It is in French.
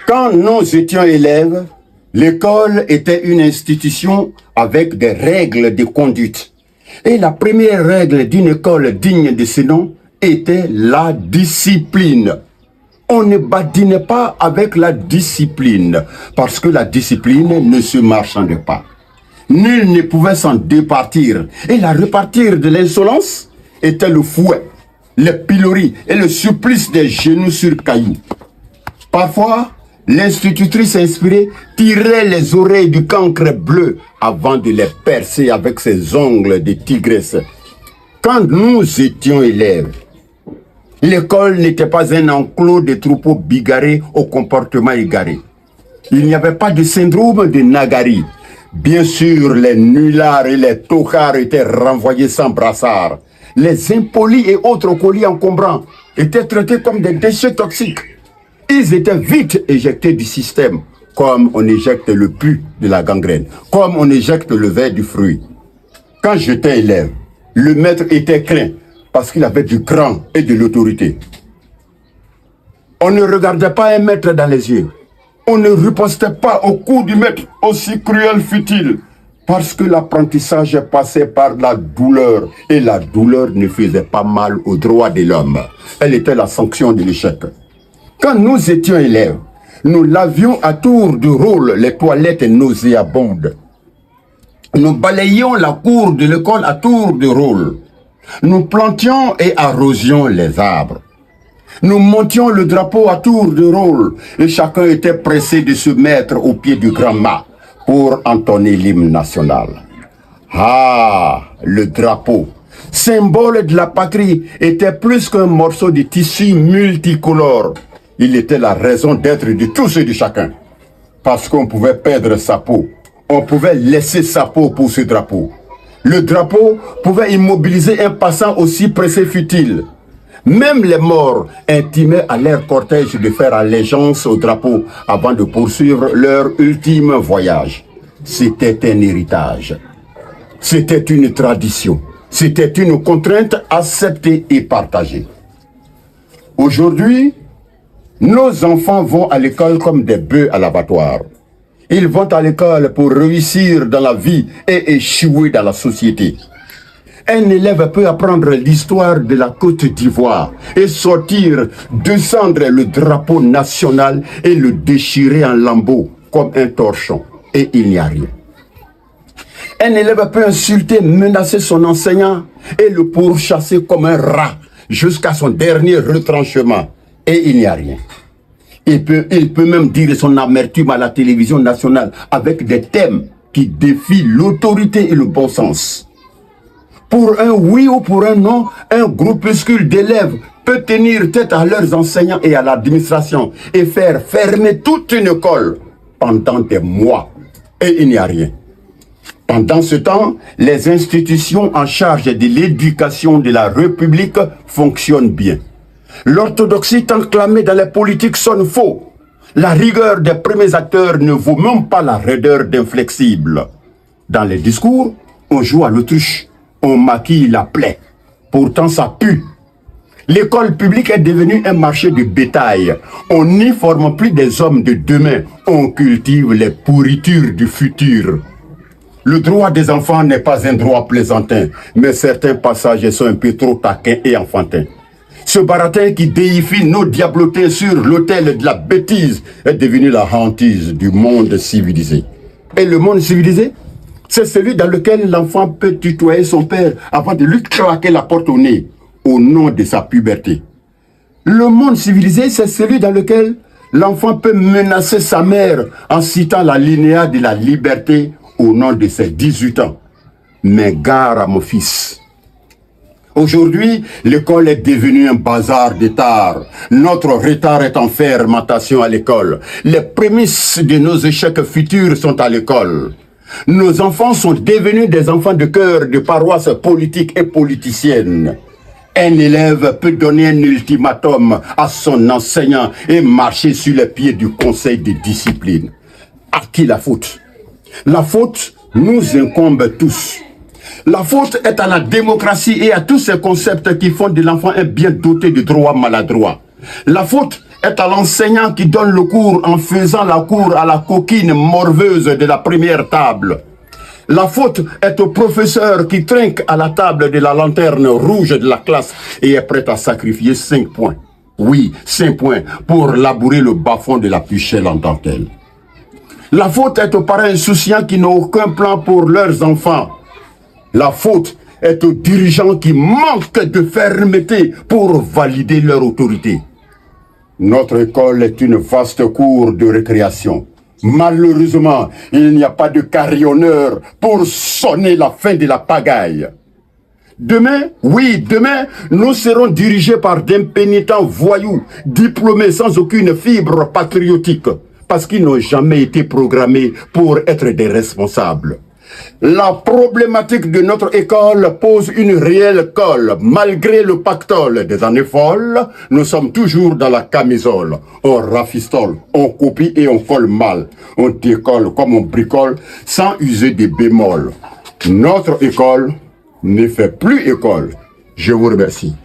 Quand nous étions élèves, l'école était une institution avec des règles de conduite. Et la première règle d'une école digne de ce nom était la discipline. On ne badinait pas avec la discipline, parce que la discipline ne se marchande pas. Nul ne pouvait s'en départir. Et la repartir de l'insolence était le fouet, le pilori et le supplice des genoux sur cailloux. Parfois, l'institutrice inspirée tirait les oreilles du cancre bleu avant de les percer avec ses ongles de tigresse. Quand nous étions élèves, l'école n'était pas un enclos de troupeaux bigarrés au comportement égaré. Il n'y avait pas de syndrome de Nagari. Bien sûr, les nullards et les tochards étaient renvoyés sans brassard. Les impolis et autres colis encombrants étaient traités comme des déchets toxiques. Ils étaient vite éjectés du système, comme on éjecte le pus de la gangrène, comme on éjecte le verre du fruit. Quand j'étais élève, le maître était craint parce qu'il avait du cran et de l'autorité. On ne regardait pas un maître dans les yeux. On ne ripostait pas au coup du maître, aussi cruel fut-il, parce que l'apprentissage passait par la douleur, et la douleur ne faisait pas mal aux droits de l'homme. Elle était la sanction de l'échec. Quand nous étions élèves, nous lavions à tour de rôle les toilettes nauséabondes. Nous balayions la cour de l'école à tour de rôle. Nous plantions et arrosions les arbres. Nous montions le drapeau à tour de rôle et chacun était pressé de se mettre au pied du grand mât pour entonner l'hymne national. Ah, le drapeau, symbole de la patrie, était plus qu'un morceau de tissu multicolore. Il était la raison d'être de tous et de chacun. Parce qu'on pouvait perdre sa peau, on pouvait laisser sa peau pour ce drapeau. Le drapeau pouvait immobiliser un passant aussi pressé fut-il. Même les morts intimaient à leur cortège de faire allégeance au drapeau avant de poursuivre leur ultime voyage. C'était un héritage. C'était une tradition. C'était une contrainte acceptée et partagée. Aujourd'hui, nos enfants vont à l'école comme des bœufs à l'abattoir. Ils vont à l'école pour réussir dans la vie et échouer dans la société. Un élève peut apprendre l'histoire de la Côte d'Ivoire et sortir, descendre le drapeau national et le déchirer en lambeaux comme un torchon. Et il n'y a rien. Un élève peut insulter, menacer son enseignant et le pourchasser comme un rat jusqu'à son dernier retranchement. Et il n'y a rien. Il peut même dire son amertume à la télévision nationale avec des thèmes qui défient l'autorité et le bon sens. Pour un oui ou pour un non, un groupuscule d'élèves peut tenir tête à leurs enseignants et à l'administration et faire fermer toute une école pendant des mois. Et il n'y a rien. Pendant ce temps, les institutions en charge de l'éducation de la République fonctionnent bien. L'orthodoxie tant clamée dans les politiques sonne faux. La rigueur des premiers acteurs ne vaut même pas la raideur d'inflexibles. Dans les discours, on joue à l'autruche. On maquille la plaie. Pourtant, ça pue. L'école publique est devenue un marché de bétail. On n'y forme plus des hommes de demain. On cultive les pourritures du futur. Le droit des enfants n'est pas un droit plaisantin, mais certains passages sont un peu trop taquins et enfantins. Ce baratin qui déifie nos diablotés sur l'autel de la bêtise est devenu la hantise du monde civilisé. Et le monde civilisé, c'est celui dans lequel l'enfant peut tutoyer son père avant de lui claquer la porte au nez, au nom de sa puberté. Le monde civilisé, c'est celui dans lequel l'enfant peut menacer sa mère en citant la linéa de la liberté au nom de ses 18 ans. Mais gare à mon fils. Aujourd'hui, l'école est devenue un bazar de tard. Notre retard est en fermentation à l'école. Les prémices de nos échecs futurs sont à l'école. Nos enfants sont devenus des enfants de cœur de paroisse politique et politicienne. Un élève peut donner un ultimatum à son enseignant et marcher sur les pieds du conseil de discipline. À qui la faute? La faute nous incombe tous. La faute est à la démocratie et à tous ces concepts qui font de l'enfant un bien doté de droits maladroits. La faute est à l'enseignant qui donne le cours en faisant la cour à la coquine morveuse de la première table. La faute est au professeur qui trinque à la table de la lanterne rouge de la classe et est prêt à sacrifier 5 points. Oui, 5 points pour labourer le bas-fond de la puchelle en dentelle. La faute est aux parents insouciants qui n'ont aucun plan pour leurs enfants. La faute est aux dirigeants qui manquent de fermeté pour valider leur autorité. Notre école est une vaste cour de récréation. Malheureusement, il n'y a pas de carillonneur pour sonner la fin de la pagaille. Demain, oui, demain, nous serons dirigés par d'impénitents voyous, diplômés sans aucune fibre patriotique, parce qu'ils n'ont jamais été programmés pour être des responsables. La problématique de notre école pose une réelle colle. Malgré le pactole des années folles, nous sommes toujours dans la camisole. On rafistole, on copie et on colle mal. On décolle comme on bricole sans user des bémols. Notre école ne fait plus école. Je vous remercie.